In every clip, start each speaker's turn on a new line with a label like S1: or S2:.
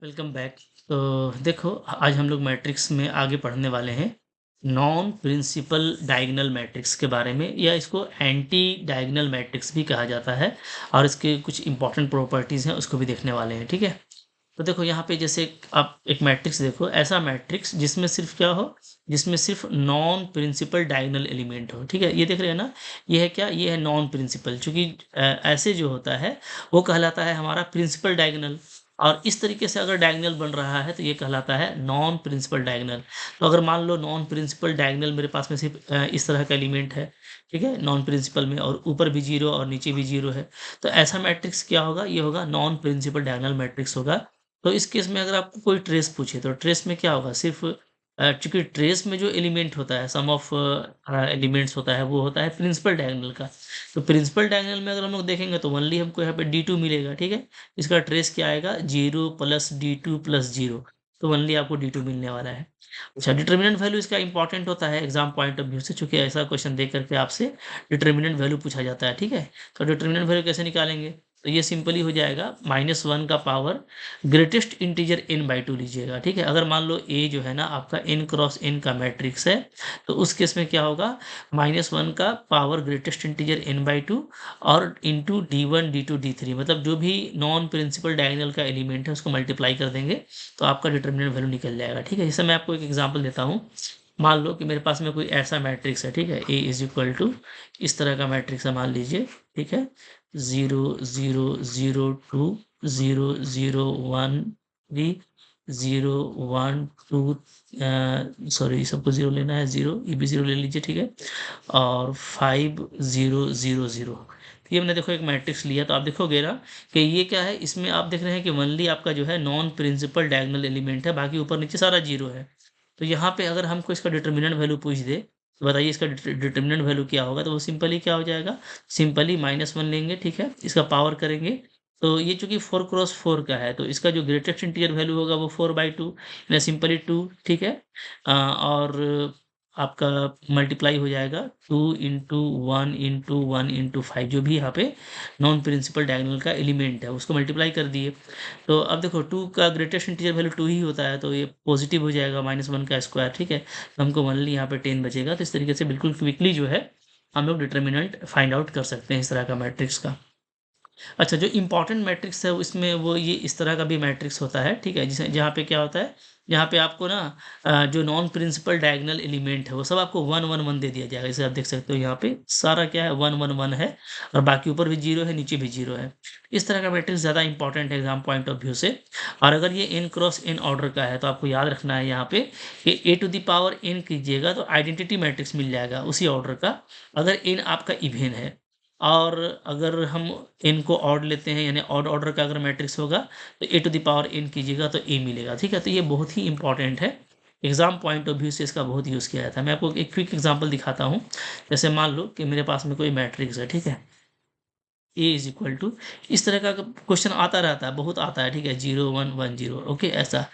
S1: Welcome back. तो देखो, आज हम लोग मैट्रिक्स में आगे पढ़ने वाले हैं नॉन प्रिंसिपल डायगोनल मैट्रिक्स के बारे में, या इसको एंटी डायगोनल मैट्रिक्स भी कहा जाता है। और इसके कुछ इंपॉर्टेंट प्रॉपर्टीज़ हैं, उसको भी देखने वाले हैं। ठीक है, तो देखो यहाँ पे जैसे आप एक मैट्रिक्स देखो, ऐसा मैट्रिक्स जिसमें सिर्फ क्या हो, जिसमें सिर्फ नॉन प्रिंसिपल डायगोनल एलिमेंट हो। ठीक है, ये देख रहे हैं ना, ये है क्या, ये है नॉन प्रिंसिपल। चूंकि ऐसे जो होता है वो कहलाता है हमारा प्रिंसिपल डायगोनल, और इस तरीके से अगर डायगोनल बन रहा है तो ये कहलाता है नॉन प्रिंसिपल डायगोनल। तो अगर मान लो नॉन प्रिंसिपल डायगोनल मेरे पास में सिर्फ इस तरह का एलिमेंट है, ठीक है, नॉन प्रिंसिपल में, और ऊपर भी जीरो और नीचे भी जीरो है, तो ऐसा मैट्रिक्स क्या होगा, ये होगा नॉन प्रिंसिपल डायगोनल मैट्रिक्स होगा। तो इस केस में अगर आपको कोई ट्रेस पूछे तो ट्रेस में क्या होगा, सिर्फ चूंकि ट्रेस में जो एलिमेंट होता है, सम ऑफ एलिमेंट्स होता है, वो होता है प्रिंसिपल डायगोनल का। तो प्रिंसिपल डायगोनल में अगर हम लोग देखेंगे तो ओनली हमको यहाँ पे D2 मिलेगा। ठीक है, इसका ट्रेस क्या आएगा, 0 प्लस D2 प्लस 0। तो ओनली आपको D2 मिलने वाला है। अच्छा, डिटर्मिनेंट वैल्यू इसका इंपॉर्टेंट होता है एग्जाम पॉइंट ऑफ व्यू से, चूंकि ऐसा क्वेश्चन देख करके आपसे डिटर्मिनेंट वैल्यू पूछा जाता है। ठीक है, तो डिटर्मिनेंट वैल्यू कैसे निकालेंगे, तो ये सिंपली हो जाएगा -1 का पावर ग्रेटेस्ट इंटीजर n/2 लीजिएगा। ठीक है, अगर मान लो ए जो है ना आपका n क्रॉस n का मैट्रिक्स है, तो उस केस में क्या होगा, -1 का पावर ग्रेटेस्ट इंटीजर n/2 और इंटू D1 D2 D3, मतलब जो भी नॉन प्रिंसिपल डायगोनल का एलिमेंट है उसको मल्टीप्लाई कर देंगे तो आपका डिटर्मिनेंट वैल्यू निकल जाएगा। ठीक है, जैसे मैं आपको एक एग्जांपल देता हूँ। मान लो कि मेरे पास में कोई ऐसा मैट्रिक्स है, ठीक है, A इज इक्वल टू इस तरह का मैट्रिक्स है, मान लीजिए। ठीक है, 0 0 0 2 0 0 1 3 0 1 2, सॉरी सबको 0 लेना है, 0 ये भी 0 ले लीजिए। ठीक है, और 5 0 0 0। तो ये मैंने देखो एक मैट्रिक्स लिया, तो आप देखोगे ना कि ये क्या है, इसमें आप देख रहे हैं कि ओनली आपका जो है नॉन प्रिंसिपल डायगोनल एलिमेंट है, बाकी ऊपर नीचे सारा जीरो है। तो यहाँ पे अगर हमको इसका डिटर्मिनेंट वैल्यू पूछ दे तो बताइए इसका डिटर्मिनेंट वैल्यू क्या होगा, तो वो सिंपली क्या हो जाएगा, सिंपली -1 लेंगे। ठीक है, इसका पावर करेंगे, तो ये चूंकि 4 क्रॉस 4 का है, तो इसका जो ग्रेटेस्ट इंटीजर वैल्यू होगा वो 4/2, यानी सिंपली 2। ठीक है, और आपका मल्टीप्लाई हो जाएगा 2 इंटू 1 इंटू 1 इंटू 5, जो भी यहाँ पे नॉन प्रिंसिपल डायगोनल का एलिमेंट है उसको मल्टीप्लाई कर दिए। तो अब देखो 2 का ग्रेटेस्ट इंटीजर वैल्यू 2 ही होता है, तो ये पॉजिटिव हो जाएगा, -1 का स्क्वायर। ठीक है, तो हमको ओनली यहाँ पे 10 बचेगा। तो इस तरीके से बिल्कुल क्विकली जो है हम लोग डिटर्मिनेंट फाइंड आउट कर सकते हैं इस तरह का मैट्रिक्स का। अच्छा, जो इम्पोर्टेंट मैट्रिक्स है उसमें वो ये इस तरह का भी मैट्रिक्स होता है। ठीक है, जिसे जहाँ पे क्या होता है, जहाँ पे आपको ना जो नॉन प्रिंसिपल डायगोनल एलिमेंट है वो सब आपको 1 1 1 दे दिया जाएगा। जैसे आप देख सकते हो यहाँ पे सारा क्या है, 1 1 1 है, और बाकी ऊपर भी जीरो है, नीचे भी जीरो है। इस तरह का मैट्रिक्स ज़्यादा इंपॉर्टेंट है एग्जाम पॉइंट ऑफ व्यू से। और अगर ये n क्रॉस n ऑर्डर का है तो आपको याद रखना है यहाँ पे कि a⁴n कीजिएगा तो आइडेंटिटी मैट्रिक्स मिल जाएगा उसी ऑर्डर का, अगर n आपका इवेन है। और अगर हम n को ऑड लेते हैं, यानी ऑड ऑर्डर का अगर मैट्रिक्स होगा तो a⁴n कीजिएगा तो a मिलेगा। ठीक है, तो ये बहुत ही इंपॉर्टेंट है, एग्जाम पॉइंट ऑफ व्यू से इसका बहुत यूज़ किया जाता है। मैं आपको एक क्विक एग्जांपल दिखाता हूँ। जैसे मान लो कि मेरे पास में कोई मैट्रिक्स है, ठीक है, a इज इक्वल टू, इस तरह का क्वेश्चन आता रहता है, बहुत आता है। ठीक है, 0 1 1 0, ओके, ऐसा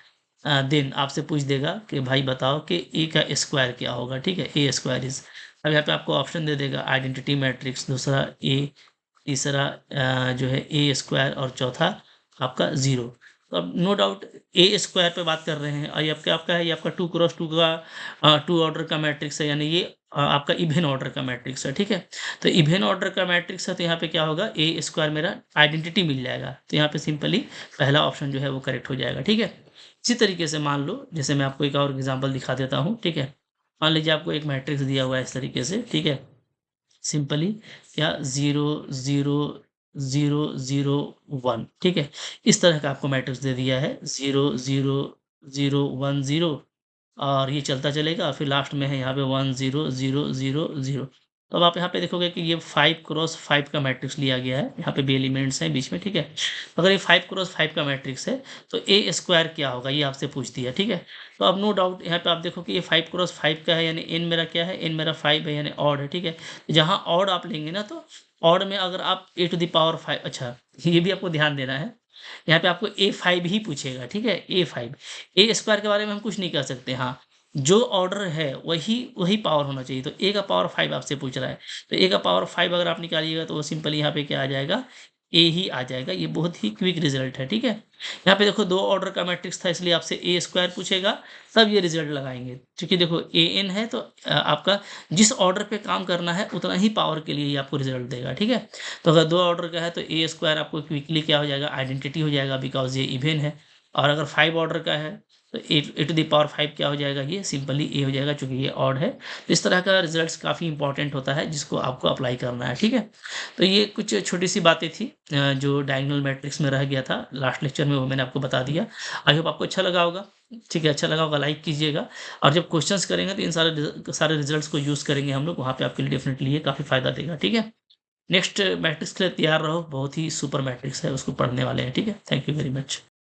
S1: देन आपसे पूछ देगा कि भाई बताओ कि a का स्क्वायर क्या होगा। ठीक है, a स्क्वायर इज, अब यहाँ पे आपको ऑप्शन दे देगा आइडेंटिटी मैट्रिक्स, दूसरा a, तीसरा जो है ए स्क्वायर, और चौथा आपका 0। तो अब नो डाउट ए स्क्वायर पे बात कर रहे हैं, और ये आपका आपका है, ये आपका 2 क्रॉस 2 का 2 ऑर्डर का मैट्रिक्स है, यानी ये आपका इवेन ऑर्डर का मैट्रिक्स है। ठीक है, तो इवेन ऑर्डर का मैट्रिक्स है, तो यहाँ पे क्या होगा, ए स्क्वायर मेरा आइडेंटिटी मिल जाएगा, तो यहाँ पे सिंपली पहला ऑप्शन जो है वो करेक्ट हो जाएगा। ठीक है, इसी तरीके से मान लो, जैसे मैं आपको एक और एग्जाम्पल दिखा देता हूँ। ठीक है, मान लीजिए आपको एक मैट्रिक्स दिया हुआ है इस तरीके से। ठीक है, सिंपली क्या, 0 0 0 0 1। ठीक है, इस तरह का आपको मैट्रिक्स दे दिया है, 0 0 0 1 0, और ये चलता चलेगा, फिर लास्ट में है यहाँ पे 1 0 0 0 0। तो अब आप यहाँ पे देखोगे कि ये 5 क्रॉस 5 का मैट्रिक्स लिया गया है, यहाँ पे भी एलिमेंट्स हैं बीच में। ठीक है, अगर ये 5 क्रॉस 5 का मैट्रिक्स है तो ए स्क्वायर क्या होगा, ये आपसे पूछ दिया। ठीक है, तो अब नो डाउट यहाँ पे आप देखो कि ये 5 क्रॉस 5 का है, यानी एन मेरा क्या है, एन मेरा 5 है, यानी ऑड है। ठीक है, जहाँ ऑड आप लेंगे ना, तो ऑड में अगर आप a⁵, अच्छा ये भी आपको ध्यान देना है, यहाँ पे आपको a5 ही पूछेगा। ठीक है, a5, ए स्क्वायर के बारे में हम कुछ नहीं कर सकते। हाँ, जो ऑर्डर है वही वही पावर होना चाहिए, तो a का पावर 5 आपसे पूछ रहा है, तो a का पावर 5 अगर आप निकालिएगा तो वो सिंपली यहाँ पे क्या आ जाएगा, ए ही आ जाएगा। ये बहुत ही क्विक रिजल्ट है, ठीक है? यहाँ पे देखो 2 ऑर्डर का मैट्रिक्स था इसलिए आपसे ए स्क्वायर पूछेगा, तब ये रिजल्ट लगाएँगे। क्योंकि देखो एएन है तो आपका जिस ऑर्डर पे काम करना है उतना ही पावर के लिए ये आपको रिजल्ट देगा, ठीक है? तो अगर 2 ऑर्डर का है तो ए स्क्वायर आपको क्विकली क्या हो जाएगा, आइडेंटिटी हो जाएगा बिकॉज़ ये इवन है। और अगर 5 ऑर्डर का है तो ए टू द पावर 5 क्या हो जाएगा, ये सिंपली ए हो जाएगा चूँकि ये ऑड है। तो इस तरह का रिजल्ट्स काफ़ी इंपॉर्टेंट होता है जिसको आपको अप्लाई करना है, ठीक है? तो ये कुछ छोटी-सी बातें थी जो डायगोनल मैट्रिक्स में रह गया था लास्ट लेक्चर में, वो मैंने आपको बता दिया। आई होप आपको अच्छा लगा होगा, ठीक है? अच्छा लगा होगा लाइक कीजिएगा और जब क्वेश्चंस करेंगे तो इन सारे रिजल्ट्स को यूज़ करेंगे हम लोग, वहाँ पे आपके लिए डेफ़िनिटली ये काफ़ी फ़ायदा देगा, ठीक है? नेक्स्ट मैट्रिक्स के लिए तैयार रहो, बहुत ही सुपर मैट्रिक्स है, उसको पढ़ने वाले हैं, ठीक है? Thank you very much.